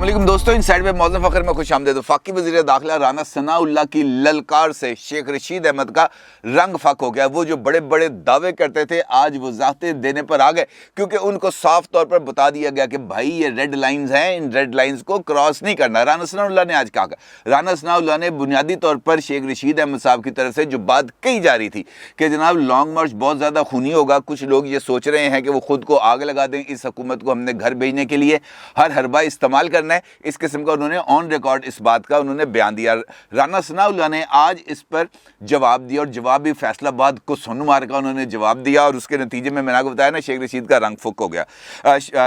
अस्सलाम वालेकुम दोस्तों, इन साइड पे मौज़ूद फ़खर में खुश आमदीद। वफाकी वज़ीर दाखिला राना सनाउल्लाह की ललकार से शेख रशीद अहमद का रंग फ़क हो गया। वो जो बड़े बड़े दावे करते थे आज वज़ाहतें देने पर आ गए, क्योंकि उनको साफ तौर पर बता दिया गया कि भाई ये रेड लाइन्स हैं, इन रेड लाइन्स को क्रॉस नहीं करना। राना सनाउल्लाह ने आज कहा, राना सनाउल्लाह ने बुनियादी तौर पर शेख रशीद अहमद साहब की तरफ से जो बात कही जा रही थी कि जनाब लॉन्ग मार्च बहुत ज़्यादा खूनी होगा, कुछ लोग ये सोच रहे हैं कि वो खुद को आग लगा दें, इस हुकूमत को हमने घर भेजने के लिए हर हरबा इस्तेमाल करना है, इस किस्म का उन्होंने ऑन रिकॉर्ड इस बात का उन्होंने बयान दिया। राना सनाउल्लाह ने आज इस पर जवाब दिया और जवाब भी फैसलाबाद को सोनूमार का उन्होंने जवाब दिया और उसके नतीजे में मैंने आपको बताया ना शेख रशीद का रंग फुक हो गया।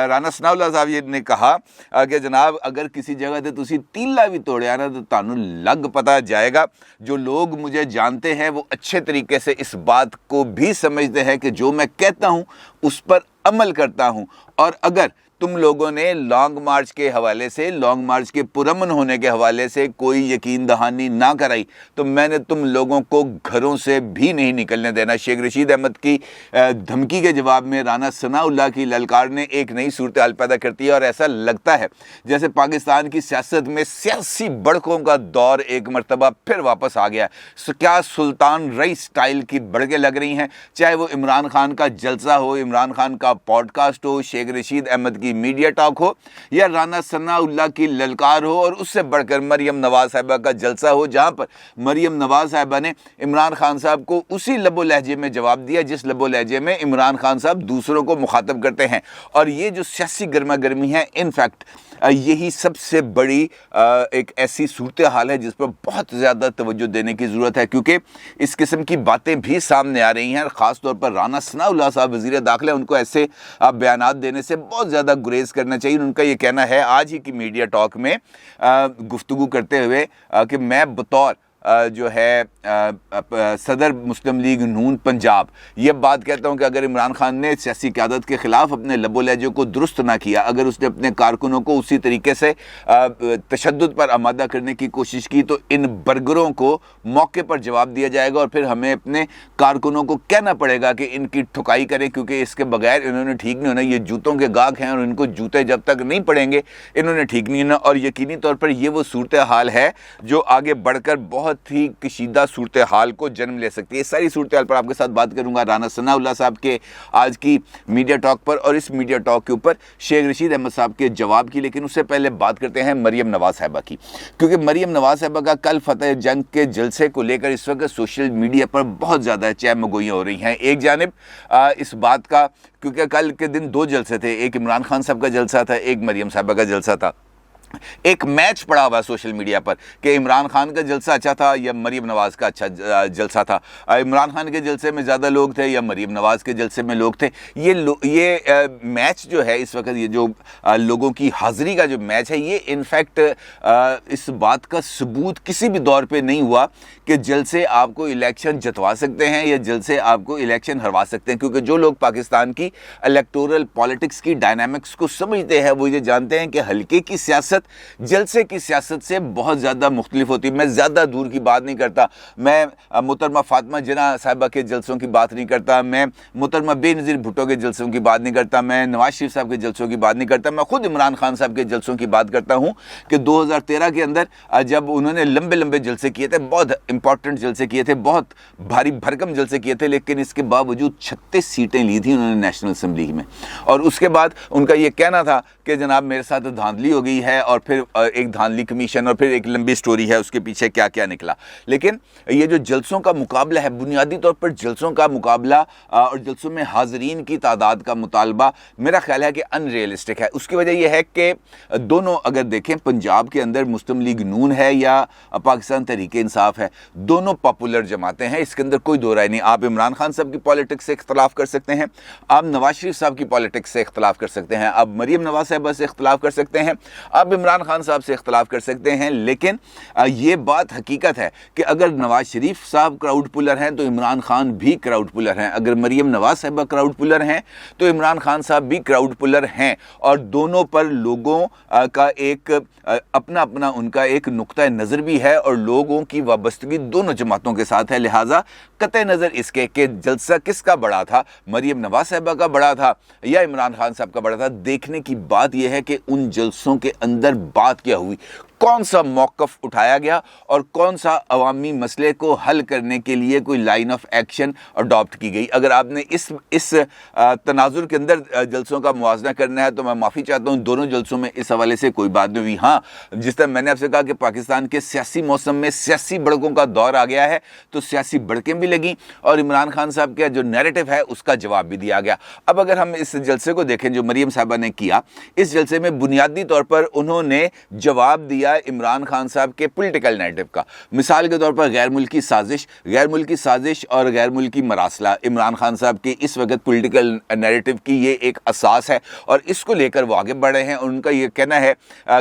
राना सनाउल्लाह साहब ये ने कहा कि जनाब अगर किसी जगह से तुसी तीला भी तोड़िया ना तो तानू लग पता जाएगा। जो लोग मुझे जानते हैं वो अच्छे तरीके से इस बात को भी समझते हैं कि जो मैं कहता हूँ उस पर अमल करता हूँ। और अगर तुम लोगों ने लॉन्ग मार्च के हवाले से, लॉन्ग मार्च के पुरअमन होने के हवाले से कोई यकीन दहानी ना कराई तो मैंने तुम लोगों को घरों से भी नहीं निकलने देना। शेख रशीद अहमद की धमकी के जवाब में राना सनाउल्लाह की ललकार ने एक नई सूरत हाल पैदा करती है और ऐसा लगता है जैसे पाकिस्तान की सियासत में सियासी बड़कों का दौर एक मरतबा फिर वापस आ गया है। क्या सुल्तान रईस स्टाइल की बड़कें लग रही हैं, चाहे वो इमरान खान का जलसा हो, इमरान खान का पॉडकास्ट हो, शेख रशीद अहमद की मीडिया टॉक हो या राना सनाउल्लाह की ललकार हो, और उससे बढ़कर मरियम नवाज साहिबा का जलसा हो, जहां पर मरियम नवाज साहिबा ने इमरान खान साहब को उसी लबो लहजे में जवाब दिया जिस लबो लहजे में इमरान खान साहब दूसरों को मुखातब करते हैं। और ये जो सियासी गर्मा गर्मी है, इनफैक्ट यही सबसे बड़ी एक ऐसी सूरत हाल है जिस पर बहुत ज़्यादा तवज्जो देने की ज़रूरत है, क्योंकि इस किस्म की बातें भी सामने आ रही हैं। ख़ास तौर पर राना सनाउल्लाह साहब वज़ीर दाखिला, उनको ऐसे बयानात देने से बहुत ज़्यादा गुरेज करना चाहिए। उनका ये कहना है आज ही की मीडिया टॉक में गुफ्तगू करते हुए कि मैं बतौर जो है सदर मुस्लिम लीग नून पंजाब ये बात कहता हूँ कि अगर इमरान खान ने सियासी क़यादत के ख़िलाफ़ अपने लबो लहजे को दुरुस्त ना किया, अगर उसने अपने कारकुनों को उसी तरीके से तशद्दुद पर आमादा करने की कोशिश की तो इन बर्गरों को मौके पर जवाब दिया जाएगा और फिर हमें अपने कारकुनों को कहना पड़ेगा कि इनकी ठुकाई करें, क्योंकि इसके बगैर इन्होंने ठीक नहीं होना। ये जूतों के गाहक हैं और इनको जूते जब तक नहीं पड़ेंगे इन्होंने ठीक नहीं होना। और यकीनी तौर पर ये वो सूरत हाल है जो आगे बढ़कर बहुत ही कशीदा सूरत हाल को जन्म ले सकती है। इस सारी सूरत हाल पर आपके साथ बात करूंगा राना सनाउल्लाह साहब के आज की मीडिया टॉक पर और इस मीडिया टॉक के ऊपर शेख रशीद अहमद साहब के जवाब की। लेकिन उससे पहले बात करते हैं मरियम नवाज साहिबा की, क्योंकि मरियम नवाज साहिबा का कल फतेह जंग के जलसे को लेकर इस वक्त सोशल मीडिया पर बहुत ज़्यादा चहमगोइयाँ हो रही हैं। एक जानिब इस बात का, क्योंकि कल के दिन दो जलसे थे, एक इमरान खान साहब का जलसा था, एक मरियम साहिबा का जलसा था। एक मैच पड़ा हुआ सोशल मीडिया पर कि इमरान खान का जलसा अच्छा था या मरियम नवाज का अच्छा जलसा था, इमरान खान के जलसे में ज़्यादा लोग थे या मरियम नवाज के जलसे में लोग थे। ये मैच जो है इस वक्त, ये जो लोगों की हाज़िरी का जो मैच है, ये इनफैक्ट इस बात का सबूत किसी भी दौर पे नहीं हुआ कि जलसे आपको इलेक्शन जितवा सकते हैं या जलसे आपको इलेक्शन हरवा सकते हैं। क्योंकि जो लोग पाकिस्तान की इलेक्टोरल पॉलिटिक्स की डायनामिक्स को समझते हैं वो ये जानते हैं कि हल्के की सियासत जलसे की सियासत से बहुत ज़्यादा मुख्तलिफ होती है। मैं ज़्यादा दूर की बात नहीं करता, मैं मुहतरमा फातिमा जिन्ना साहिबा के जलसों की बात नहीं करता, मैं मुहतरमा बेनज़ीर भुट्टो के जलसों की बात नहीं करता, मैं नवाज शरीफ साहब के जलसों की बात नहीं करता, मैं खुद इमरान खान साहब के जलसों की बात करता हूँ कि 2013 के अंदर जब उन्होंने लंबे लंबे जलसे किए थे, बहुत इंपॉर्टेंट जलसे किए थे, बहुत भारी भरकम जलसे किए थे, लेकिन इसके बावजूद 36 सीटें ली थी उन्होंने नेशनल असम्बली में। और उसके बाद उनका ये कहना था कि जनाब मेरे साथ धांधली हो गई है, और फिर एक धांधली कमीशन और फिर एक लंबी स्टोरी है उसके पीछे क्या क्या निकला। लेकिन ये जो जलसों का मुकाबला है, बुनियादी तौर पर जलसों का मुकाबला और जलसों में हाज़रीन की तादाद का मुतालबा मेरा ख्याल है कि अनरियलिस्टिक है। उसकी वजह यह है कि दोनों अगर देखें, पंजाब के अंदर मुस्लिम लीग नून है या पाकिस्तान तहरीक इंसाफ है, दोनों पॉपुलर जमातें हैं, इसके अंदर कोई दो राय नहीं। आप इमरान खान साहब की पॉलिटिक्स से इख्तलाफ कर सकते हैं, आप नवाज शरीफ साहब की पॉलिटिक्स से इख्तलाफ कर सकते हैं, आप मरियम नवाज साहिबा से इख्तलाफ कर सकते हैं, आप इमरान खान साहब से इख्तलाफ कर सकते हैं। लेकिन ये बात हकीकत है कि अगर नवाज शरीफ साहब क्राउड पुलर हैं तो इमरान खान भी क्राउड पुलर हैं, अगर मरियम नवाज साहिबा क्राउड पुलर हैं तो इमरान खान साहब भी क्राउड पुलर हैं। और दोनों पर लोगों का एक अपना अपना उनका एक नुक्ता नज़र भी है और लोगों की वाबस्तगी दोनों जमातों के साथ है। लिहाजा कतई नज़र इसके कि जलसा किसका बड़ा था, मरियम नवाज साहिबा का बड़ा था या इमरान खान साहब का बड़ा था, देखने की बात यह है कि उन जलसों के अंदर اندر بات کیا ہوئی, کون سا موقف اٹھایا گیا اور کون سا عوامی مسئلے کو حل کرنے کے لیے کوئی لائن آف ایکشن اڈاپٹ کی گئی. اگر آپ نے اس تناظر کے اندر جلسوں کا موازنہ کرنا ہے تو میں معافی چاہتا ہوں, دونوں جلسوں میں اس حوالے سے کوئی بات نہیں ہوئی. ہاں, جس طرح میں نے آپ سے کہا کہ پاکستان کے سیاسی موسم میں سیاسی بڑکوں کا دور آ گیا ہے, تو سیاسی بڑکیں بھی لگیں اور عمران خان صاحب کا جو نیریٹو ہے اس کا جواب بھی دیا گیا. اب اگر ہم اس جلسے کو دیکھیں جو مریم صاحبہ نے کیا, اس جلسے میں بنیادی طور پر انہوں نے جواب دیا عمران خان صاحب کے پولیٹیکل نیریٹو کا. مثال کے طور پر غیر ملکی سازش اور غیر ملکی مراسلہ عمران خان صاحب کے اس وقت پولیٹیکل نیریٹو کی یہ ایک اساس ہے, اور اس کو لے کر وہ آگے بڑھ رہے ہیں. ان کا یہ کہنا ہے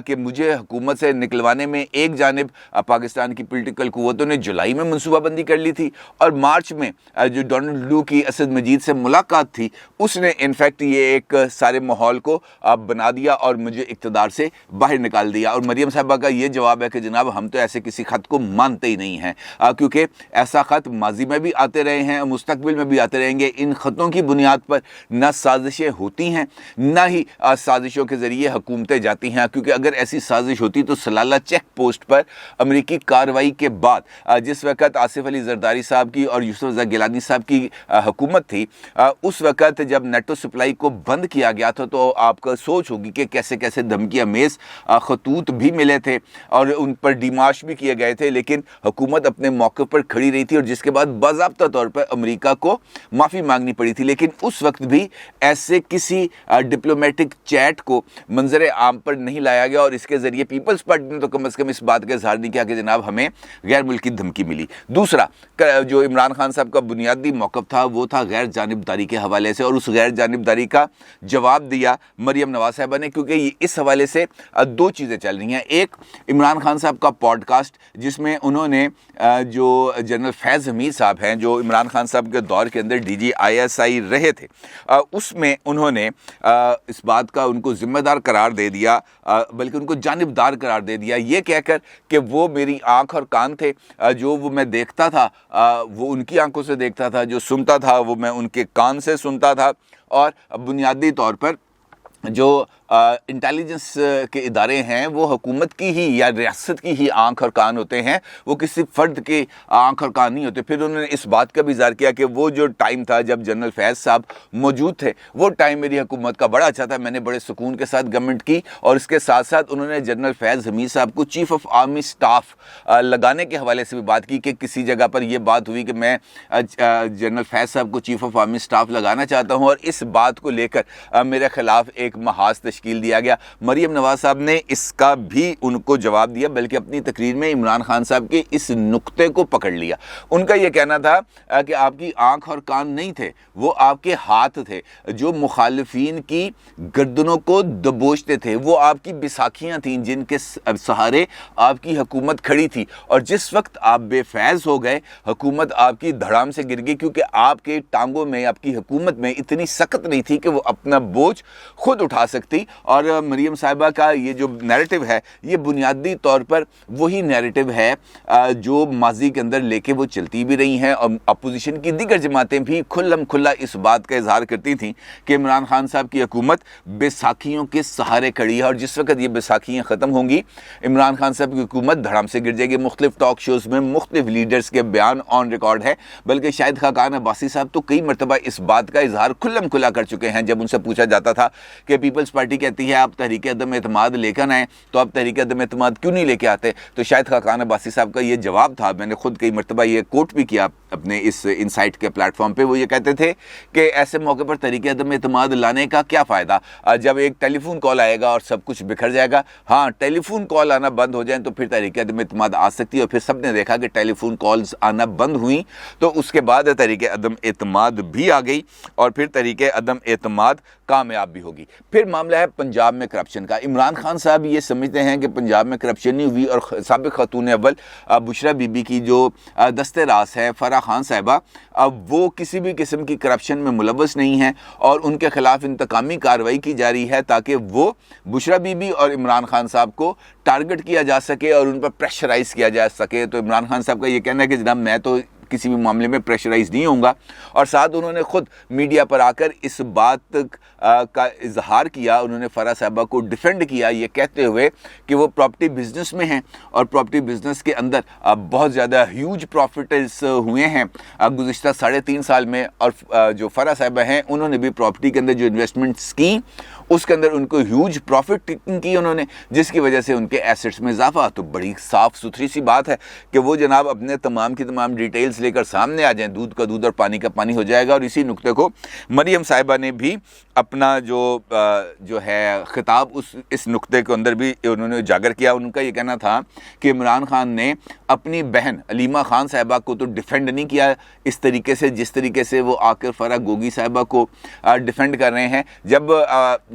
کہ مجھے حکومت سے نکلوانے میں ایک جانب پاکستان کی پولیٹیکل قوتوں نے جولائی میں منصوبہ بندی کر لی تھی, اور مارچ میں جو ڈونلڈ لو کی اسد مجید سے ملاقات تھی اس نے انفیکٹ یہ ایک سارے ماحول کو بنا دیا اور مجھے اقتدار سے باہر نکال دیا. اور مریم صاحبہ کا یہ جواب ہے کہ جناب ہم تو ایسے کسی خط کو مانتے ہی نہیں ہیں, کیونکہ ایسا خط ماضی میں بھی آتے رہے ہیں, مستقبل میں بھی آتے رہیں گے. ان خطوں کی بنیاد پر نہ سازشیں ہوتی ہیں نہ ہی سازشوں کے ذریعے حکومتیں جاتی ہیں, کیونکہ اگر ایسی سازش ہوتی تو سلالہ چیک پوسٹ پر امریکی کارروائی کے بعد جس وقت آصف علی زرداری صاحب کی اور یوسف رضا گیلانی صاحب کی حکومت تھی, اس وقت جب نیٹو سپلائی کو بند کیا گیا تھا تو آپ کا سوچ ہوگی کہ کیسے کیسے دھمکی امیز خطوط بھی ملے تھے اور ان پر ڈیمارش بھی کیے گئے تھے, لیکن حکومت اپنے موقع پر کھڑی رہی تھی, اور جس کے بعد باضابطہ طور پر امریکہ کو معافی مانگنی پڑی تھی. لیکن اس وقت بھی ایسے کسی ڈپلومیٹک چیٹ کو منظر عام پر نہیں لایا گیا, اور اس کے ذریعے پیپلز پارٹی نے تو کم از کم اس بات کا اظہار نہیں کیا کہ جناب ہمیں غیر ملکی دھمکی ملی. دوسرا جو عمران خان صاحب کا بنیادی موقف تھا وہ تھا غیر جانبداری کے حوالے سے, اور اس غیر جانبداری کا جواب دیا مریم نواز صاحبہ نے, کیونکہ اس حوالے سے دو چیزیں چل رہی ہیں. ایک عمران خان صاحب کا پوڈ کاسٹ جس میں انہوں نے جو جنرل فیض حمید صاحب ہیں جو عمران خان صاحب کے دور کے اندر ڈی جی ISI رہے تھے, اس میں انہوں نے اس بات کا ان کو ذمہ دار قرار دے دیا, بلکہ ان کو جانبدار قرار دے دیا, یہ کہہ کر کہ وہ میری آنکھ اور کان تھے, جو وہ میں دیکھتا تھا وہ ان کی آنکھوں سے دیکھتا تھا, جو سنتا تھا وہ میں ان کے کان سے سنتا تھا, اور بنیادی طور پر جو انٹیلیجنس کے ادارے ہیں وہ حکومت کی ہی یا ریاست کی ہی آنکھ اور کان ہوتے ہیں, وہ کسی فرد کی آنکھ اور کان نہیں ہوتے. پھر انہوں نے اس بات کا بھی اظہار کیا کہ وہ جو ٹائم تھا جب جنرل فیض صاحب موجود تھے وہ ٹائم میری حکومت کا بڑا اچھا تھا, میں نے بڑے سکون کے ساتھ گورنمنٹ کی. اور اس کے ساتھ ساتھ انہوں نے جنرل فیض حمید صاحب کو چیف آف آرمی سٹاف لگانے کے حوالے سے بھی بات کی کہ کسی جگہ پر یہ بات ہوئی کہ میں جنرل فیض صاحب کو چیف آف آرمی سٹاف لگانا چاہتا ہوں, اور اس بات کو لے کر میرے خلاف ایک محاذ تشکیل دیا گیا. مریم نواز صاحب نے اس کا بھی ان کو جواب دیا, بلکہ اپنی تقریر میں عمران خان صاحب کے اس نقطے کو پکڑ لیا. ان کا یہ کہنا تھا کہ آپ کی آنکھ اور کان نہیں تھے, وہ آپ کے ہاتھ تھے جو مخالفین کی گردنوں کو دبوچتے تھے, وہ آپ کی بیساکھیاں تھیں جن کے سہارے آپ کی حکومت کھڑی تھی, اور جس وقت آپ بے فیض ہو گئے حکومت آپ کی دھڑام سے گر گئی, کیونکہ آپ کے ٹانگوں میں آپ کی حکومت میں اتنی سخت نہیں تھی کہ وہ اپنا بوجھ خود اٹھا سکتی. اور مریم صاحبہ کا یہ جو نیریٹو ہے یہ بنیادی طور پر وہی نیریٹو ہے جو ماضی کے اندر لے کے وہ چلتی بھی رہی ہیں, اور اپوزیشن کی دیگر جماعتیں بھی کھلم کھلا اس بات کا اظہار کرتی تھیں کہ عمران خان صاحب کی حکومت بیساکھیوں کے سہارے کھڑی ہے, اور جس وقت یہ بیساکھیاں ختم ہوں گی عمران خان صاحب کی حکومت دھڑام سے گر جائے گی. مختلف ٹاک شوز میں مختلف لیڈرز کے بیان آن ریکارڈ ہے, بلکہ شاہد خاقان عباسی صاحب تو کئی مرتبہ اس بات کا اظہار کھلم کھلا کر چکے ہیں. جب ان سے پوچھا جاتا تھا کہ پیپلز پارٹی کہتی ہے آپ تحریک عدم اعتماد لے کر آئیں, تو آپ تحریک عدم اعتماد کیوں نہیں لے کے آتے, تو شاہد خاقان عباسی صاحب کا یہ جواب تھا, میں نے خود کئی مرتبہ یہ کوٹ بھی کیا اپنے اس انسائٹ کے پلیٹ فارم پہ. وہ یہ کہتے تھے کہ ایسے موقع پر تحریک عدم اعتماد لانے کا کیا فائدہ جب ایک ٹیلی فون کال آئے گا اور سب کچھ بکھر جائے گا. ہاں, ٹیلی فون کال آنا بند ہو جائیں تو پھر تحریک عدم اعتماد آ سکتی ہے, اور پھر سب نے دیکھا کہ ٹیلی فون کالز آنا بند ہوئیں تو اس کے بعد تحریک عدم اعتماد بھی آ گئی, اور پھر تحریک عدم اعتماد کامیاب بھی ہوگی. پھر معاملہ ہے پنجاب میں کرپشن کا. عمران خان صاحب یہ سمجھتے ہیں کہ پنجاب میں کرپشن نہیں ہوئی, اور سابق خاتون اول بشرا بی بی کی جو دست راز ہے فرح خان صاحبہ, وہ کسی بھی قسم کی کرپشن میں ملوث نہیں ہیں, اور ان کے خلاف انتقامی کارروائی کی جا رہی ہے تاکہ وہ بشرا بی بی اور عمران خان صاحب کو ٹارگٹ کیا جا سکے اور ان پر پریشرائز کیا جا سکے. تو عمران خان صاحب کا یہ کہنا ہے کہ جناب میں تو किसी भी मामले में प्रेशराइज नहीं होऊंगा। और साथ उन्होंने खुद मीडिया पर आकर इस बात का इजहार किया, उन्होंने फराह साहिबा को डिफेंड किया ये कहते हुए कि वो प्रॉपर्टी बिजनेस में हैं और प्रॉपर्टी बिजनेस के अंदर बहुत ज़्यादा ह्यूज प्रॉफिट्स हुए हैं गुज़िश्ता 3.5 साल में। और जो फराह साहिबा हैं उन्होंने भी प्रॉपर्टी के अंदर जो इन्वेस्टमेंट्स की उसके अंदर उनको ह्यूज प्रॉफिट की उन्होंने, जिसकी वजह से उनके एसेट्स में इजाफा। तो बड़ी साफ़ सुथरी सी बात है कि वो जनाब अपने तमाम की तमाम डिटेल्स लेकर सामने आ जाएं, दूध का दूध और पानी का पानी हो जाएगा। और इसी नुक्ते को मरियम साहिबा ने भी अपना जो है खिताब इस नुक्ते के अंदर भी उन्होंने उजागर किया। उनका ये कहना था कि इमरान खान ने अपनी बहन अलीमा खान साहिबा को तो डिफेंड नहीं किया इस तरीके से जिस तरीके से वो आकर फराह गोगी साहिबा को डिफेंड कर रहे हैं। जब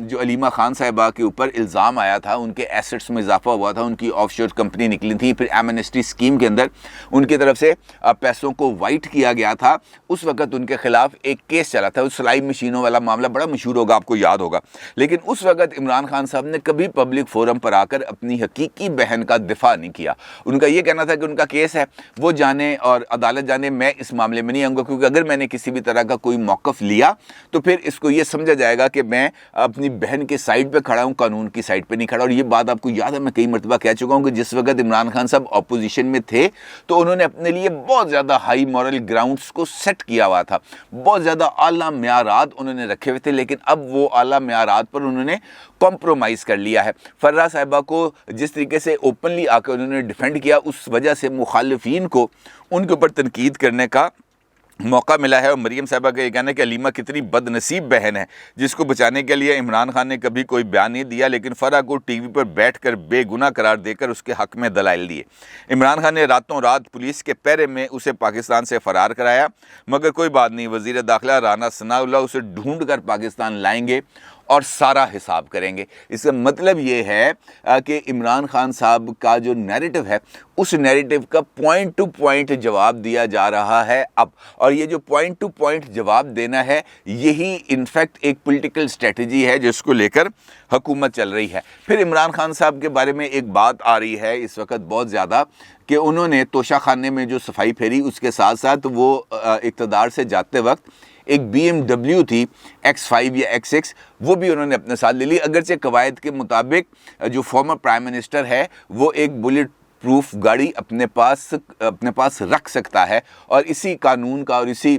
जो अलीमा खान साहिबा के ऊपर इल्ज़ाम आया था, उनके एसेट्स में इजाफा हुआ था, उनकी ऑफशोर कंपनी निकली थी, फिर एमनेस्टी स्कीम के अंदर उनकी तरफ से पैसों को वाइट किया गया था, उस वक्त उनके खिलाफ एक केस चला था। उस सिलाई मशीनों वाला मामला बड़ा मशहूर होगा, आपको याद होगा। लेकिन उस वक्त इमरान खान साहब ने कभी पब्लिक फोरम पर आकर अपनी हकीकी बहन का दिफा नहीं किया। उनका ये कहना था कि उनका केस है, वो जाने और अदालत जाने, मैं इस मामले में नहीं आऊँगा, क्योंकि अगर मैंने किसी भी तरह का कोई मौक़िफ़ लिया तो फिर इसको ये समझा जाएगा कि मैं अपनी बहन के साइड पे खड़ा हूँ, कानून की साइड पे नहीं खड़ा। और ये बात आपको याद है, मैं कई मरतबा कह चुका हूँ कि जिस वक्त इमरान खान साहब अपोजिशन में थे तो उन्होंने अपने लिए बहुत ज़्यादा हाई मॉरल ग्राउंड्स को सेट किया हुआ था, बहुत ज़्यादा आला मेयारात उन्होंने रखे हुए थे। लेकिन अब वो आला मेयारात पर उन्होंने कॉम्प्रोमाइज़ कर लिया है। फराह साहिबा को जिस तरीके से ओपनली आकर उन्होंने डिफेंड किया, उस वजह से मुखालिफिन को उनके ऊपर तनकीद करने का मौका मिला है। और मरियम साहिबा का ये कहना है कि अलीमा कितनी बदनसीब बहन है जिसको बचाने के लिए इमरान खान ने कभी कोई बयान नहीं दिया, लेकिन फराह को टीवी पर बैठकर बेगुनाह करार देकर उसके हक में दलाइल दिए। इमरान खान ने रातों रात पुलिस के पहरे में उसे पाकिस्तान से फ़रार कराया, मगर कोई बात नहीं, वज़ीर दाखिला राना सनाउल्लाह उसे ढूंढ कर पाकिस्तान लाएंगे और सारा हिसाब करेंगे। इसका मतलब ये है कि इमरान खान साहब का जो नैरेटिव है उस नैरेटिव का पॉइंट टू पॉइंट जवाब दिया जा रहा है अब। और ये जो पॉइंट टू पॉइंट जवाब देना है यही इनफैक्ट एक पॉलिटिकल स्ट्रेटजी है जिसको लेकर हुकूमत चल रही है। फिर इमरान खान साहब के बारे में एक बात आ रही है इस वक्त बहुत ज़्यादा कि उन्होंने तोशा खाने में जो सफाई फेरी, उसके साथ साथ वो इक़्तिदार से जाते वक्त एक BMW थी X5 या X6, वो भी उन्होंने अपने साथ ले ली। अगरचे कवायद के मुताबिक जो फॉर्मर प्राइम मिनिस्टर है वो एक बुलेट प्रूफ गाड़ी अपने पास रख सकता है, और इसी कानून का और इसी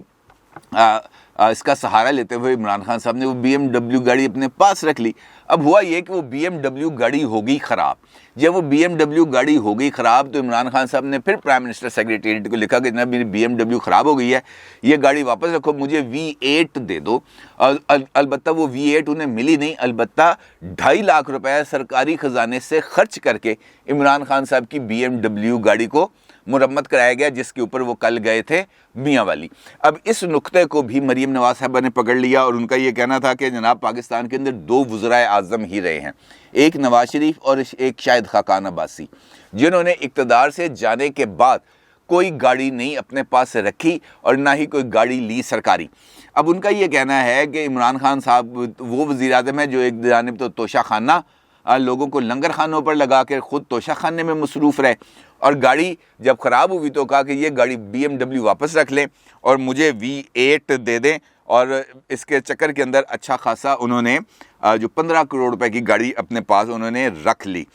इसका सहारा लेते हुए इमरान खान साहब ने वो BMW गाड़ी अपने पास रख ली। अब हुआ ये कि वो BMW गाड़ी हो गई ख़राब। जब वो BMW गाड़ी हो गई ख़राब तो इमरान खान साहब ने फिर प्राइम मिनिस्टर सेक्रेटेरिएट को लिखा कि जनाब मेरी BMW ख़राब हो गई है, ये गाड़ी वापस रखो, मुझे V8 दे दो। अलबत्ता वो V8 उन्हें मिली नहीं, अलबत्ता 2.5 लाख रुपए सरकारी ख़जाने से खर्च करके इमरान खान साहब की BMW गाड़ी को मुरम्मत कराया गया, जिसके ऊपर वो कल गए थे मियाँ वाली। अब इस नुक्ते को भी मरियम नवाज साहबा ने पकड़ लिया और उनका ये कहना था कि जनाब पाकिस्तान के अंदर 2 वज़राए आज़म ही रहे हैं, एक नवाज शरीफ और एक शायद खाकान अब्बासी, जिन्होंने इक़्तिदार से जाने के बाद कोई गाड़ी नहीं अपने पास रखी और ना ही कोई गाड़ी ली सरकारी। अब उनका ये कहना है कि इमरान खान साहब वो वज़ीर आज़म है जो एक जानिब तो तोशा खाना लोगों को लंगर खानों पर लगा कर ख़ुद तोशा खाने में मसरूफ़ रहे, और गाड़ी जब ख़राब हुई तो कहा कि ये गाड़ी BMW वापस रख लें और मुझे V8 दे दें। और इसके चक्कर के अंदर अच्छा खासा उन्होंने जो 15 करोड़ रुपए की गाड़ी अपने पास उन्होंने रख ली।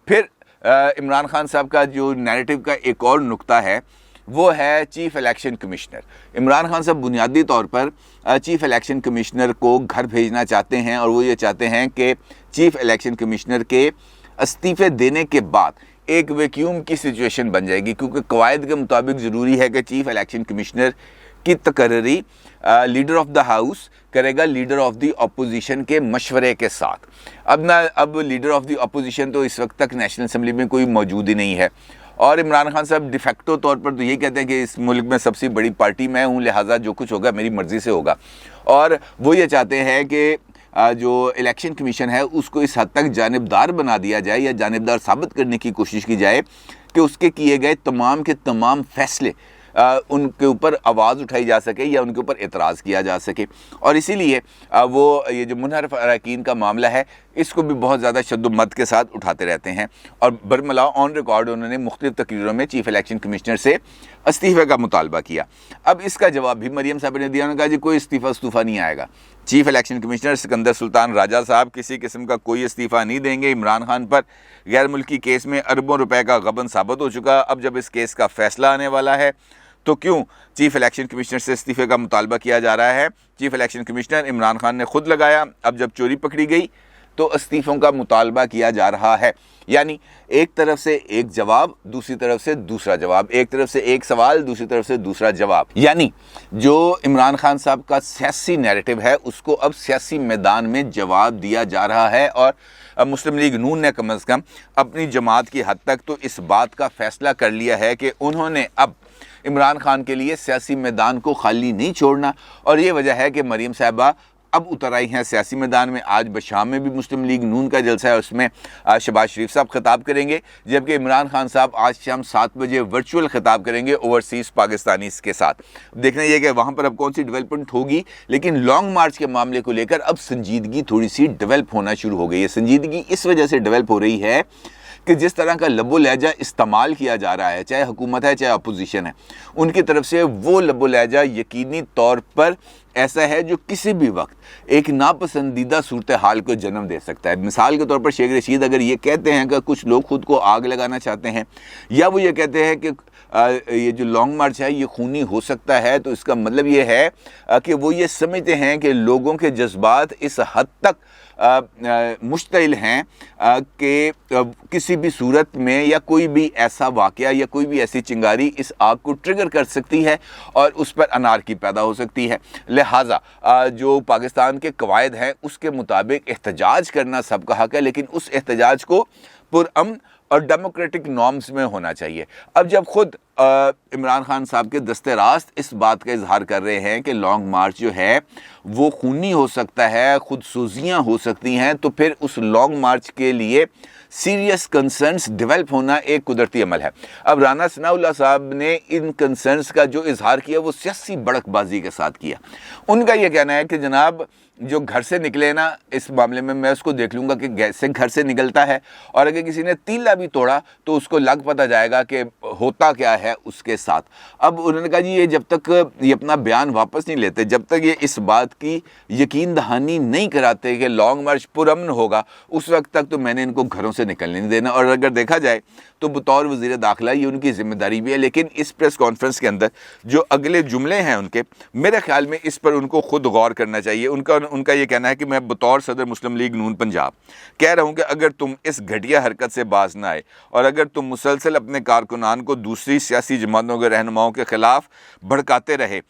फिर इमरान खान साहब का जो नैरेटिव का एक और नुक्ता है वो है chief election commissioner. Imran Khan साहब बुनियादी तौर पर चीफ़ इलेक्शन कमिश्नर को घर भेजना चाहते हैं, और वो ये चाहते हैं कि चीफ़ इलेक्शन कमिश्नर के इस्तीफ़े देने के बाद एक वैक्यूम की सिचुएशन बन जाएगी, क्योंकि कवायद के मुताबिक ज़रूरी है कि चीफ़ इलेक्शन कमिश्नर की तकर्री लीडर ऑफ द हाउस करेगा लीडर ऑफ द अपोजिशन के मशवरे के साथ। अब लीडर ऑफ द अपोजिशन तो इस वक्त तक नेशनल असम्बली में कोई मौजूद ही नहीं है, और इमरान खान साहब डिफेक्टो तौर पर तो यही कहते हैं कि इस मुल्क में सबसे बड़ी पार्टी मैं हूँ, लिहाजा जो कुछ होगा मेरी मर्ज़ी से होगा। और वो ये चाहते हैं कि जो इलेक्शन कमीशन है उसको इस हद तक जानिबदार बना दिया जाए या जानिबदार साबित करने की कोशिश की जाए कि उसके किए गए तमाम के तमाम फैसले उनके ऊपर आवाज़ उठाई जा सके या उनके ऊपर एतराज़ किया जा सके। और इसीलिए वो ये जो मुनहरफ अरकान का मामला है اس کو بھی بہت زیادہ شد و مد کے ساتھ اٹھاتے رہتے ہیں، اور برملا آن ریکارڈ انہوں نے مختلف تقریروں میں چیف الیکشن کمشنر سے استعفے کا مطالبہ کیا۔ اب اس کا جواب بھی مریم صاحب نے دیا، انہوں نے کہا جی کوئی استعفیٰ نہیں آئے گا۔ چیف الیکشن کمشنر سکندر سلطان راجہ صاحب کسی قسم کا کوئی استعفیٰ نہیں دیں گے۔ عمران خان پر غیر ملکی کیس میں اربوں روپے کا غبن ثابت ہو چکا، اب جب اس کیس کا فیصلہ آنے والا ہے تو کیوں چیف الیکشن کمشنر سے استعفے کا مطالبہ کیا جا رہا ہے؟ Chief election commissioner Imran Khan نے خود لگایا، اب جب چوری پکڑی گئی تو استعفوں کا مطالبہ کیا جا رہا ہے۔ یعنی ایک طرف سے ایک جواب، دوسری طرف سے دوسرا جواب، ایک طرف سے ایک سوال، دوسری طرف سے دوسرا جواب، یعنی جو عمران خان صاحب کا سیاسی نیریٹو ہے اس کو اب سیاسی میدان میں جواب دیا جا رہا ہے، اور مسلم لیگ نون نے کم از کم اپنی جماعت کی حد تک تو اس بات کا فیصلہ کر لیا ہے کہ انہوں نے اب عمران خان کے لیے سیاسی میدان کو خالی نہیں چھوڑنا، اور یہ وجہ ہے کہ مریم صاحبہ اب اتر آئی ہیں سیاسی میدان میں۔ آج بشام میں بھی مسلم لیگ نون کا جلسہ ہے، اس میں شہباز شریف صاحب خطاب کریں گے، جبکہ عمران خان صاحب آج شام 7 بجے ورچوئل خطاب کریں گے اوورسیز پاکستانیز کے ساتھ۔ دیکھنا یہ کہ وہاں پر اب کون سی ڈیولپمنٹ ہوگی، لیکن لانگ مارچ کے معاملے کو لے کر اب سنجیدگی تھوڑی سی ڈیولپ ہونا شروع ہو گئی ہے۔ سنجیدگی اس وجہ سے ڈیولپ ہو رہی ہے کہ جس طرح کا لب و لہجہ استعمال کیا جا رہا ہے، چاہے حکومت ہے چاہے اپوزیشن ہے، ان کی طرف سے وہ لب و لہجہ یقینی طور پر ایسا ہے جو کسی بھی وقت ایک ناپسندیدہ صورتحال کو جنم دے سکتا ہے۔ مثال کے طور پر شیخ رشید اگر یہ کہتے ہیں کہ کچھ لوگ خود کو آگ لگانا چاہتے ہیں، یا وہ یہ کہتے ہیں کہ یہ جو لانگ مارچ ہے یہ خونی ہو سکتا ہے، تو اس کا مطلب یہ ہے کہ وہ یہ سمجھتے ہیں کہ لوگوں کے جذبات اس حد تک مشتعل ہیں کہ کسی بھی صورت میں یا کوئی بھی ایسا واقعہ یا کوئی بھی ایسی چنگاری اس آگ کو ٹریگر کر سکتی ہے اور اس پر انارکی پیدا ہو سکتی ہے۔ لہٰذا جو پاکستان کے قواعد ہیں اس کے مطابق احتجاج کرنا سب کا حق ہے، لیکن اس احتجاج کو پرامن اور ڈیموکریٹک نارمز میں ہونا چاہیے۔ اب جب خود عمران خان صاحب کے دست راست اس بات کا اظہار کر رہے ہیں کہ لانگ مارچ جو ہے وہ خونی ہو سکتا ہے، خود سوزیاں ہو سکتی ہیں، تو پھر اس لانگ مارچ کے لیے سیریس کنسرنز ڈیولپ ہونا ایک قدرتی عمل ہے۔ اب رانا ثناء اللہ صاحب نے ان کنسرنز کا جو اظہار کیا وہ سیاسی بڑک بازی کے ساتھ کیا۔ ان کا یہ کہنا ہے کہ جناب جو گھر سے نکلے نا، اس معاملے میں اس کو دیکھ لوں گا کہ کیسے گھر سے نکلتا ہے، اور اگر کسی نے تیلا بھی توڑا تو اس کو لگ پتہ جائے گا کہ ہوتا کیا ہے اس کے ساتھ۔ اب انہوں نے کہا جی یہ جب تک یہ اپنا بیان واپس نہیں لیتے، جب تک یہ اس بات کی یقین دہانی نہیں کراتے کہ لانگ مارچ پرامن ہوگا، اس وقت تک تو میں نے ان کو گھروں سے نکلنے نہیں دینا۔ اور اگر دیکھا جائے تو بطور وزیر داخلہ یہ ان کی ذمہ داری بھی ہے، لیکن اس پریس کانفرنس کے اندر جو اگلے جملے ہیں ان کے، میرے خیال میں اس پر ان کو خود غور کرنا چاہیے۔ ان کا یہ کہنا ہے کہ میں بطور صدر مسلم لیگ نون پنجاب کہہ رہا ہوں کہ اگر تم اس گھٹیا حرکت سے باز نہ آئے اور اگر تم مسلسل اپنے کارکنان کو دوسری سیاسی جماعتوں کے رہنماؤں کے خلاف بھڑکاتے رہے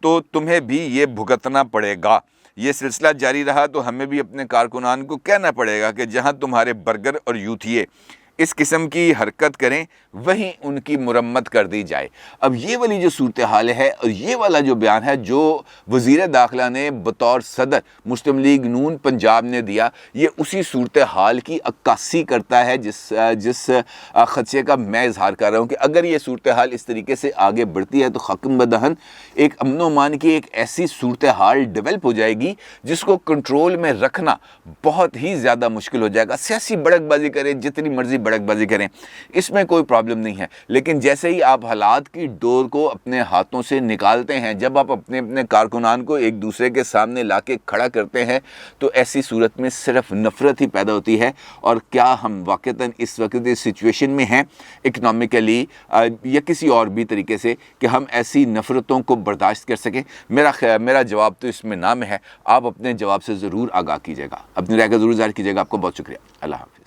تو تمہیں بھی یہ بھگتنا پڑے گا۔ یہ سلسلہ جاری رہا تو ہمیں بھی اپنے کارکنان کو کہنا پڑے گا کہ جہاں تمہارے برگر اور یوتھیے اس قسم کی حرکت کریں وہیں ان کی مرمت کر دی جائے۔ اب یہ والی جو صورتحال ہے اور یہ والا جو بیان ہے جو وزیر داخلہ نے بطور صدر مسلم لیگ نون پنجاب نے دیا، یہ اسی صورتحال کی عکاسی کرتا ہے جس خدشے کا میں اظہار کر رہا ہوں کہ اگر یہ صورتحال اس طریقے سے آگے بڑھتی ہے تو حکم بدہن ایک امن و امان کی ایک ایسی صورتحال ڈیولپ ہو جائے گی جس کو کنٹرول میں رکھنا بہت ہی زیادہ مشکل ہو جائے گا۔ سیاسی بڑک بازی کریں، جتنی مرضی بڑک بازی کریں، اس میں کوئی پرابلم نہیں ہے، لیکن جیسے ہی آپ حالات کی ڈور کو اپنے ہاتھوں سے نکالتے ہیں، جب آپ اپنے کارکنان کو ایک دوسرے کے سامنے لا کے کھڑا کرتے ہیں تو ایسی صورت میں صرف نفرت ہی پیدا ہوتی ہے۔ اور کیا ہم واقعتاً اس وقت اس سچویشن میں ہیں اکنامکلی یا کسی اور بھی طریقے سے کہ ہم ایسی نفرتوں کو برداشت کر سکیں؟ میرا جواب تو اس میں نام ہے۔ آپ اپنے جواب سے ضرور آگاہ کیجیے گا، اپنی رائے کا ضرور ظاہر کیجیے گا۔ آپ کو بہت شکریہ۔ اللہ حافظ۔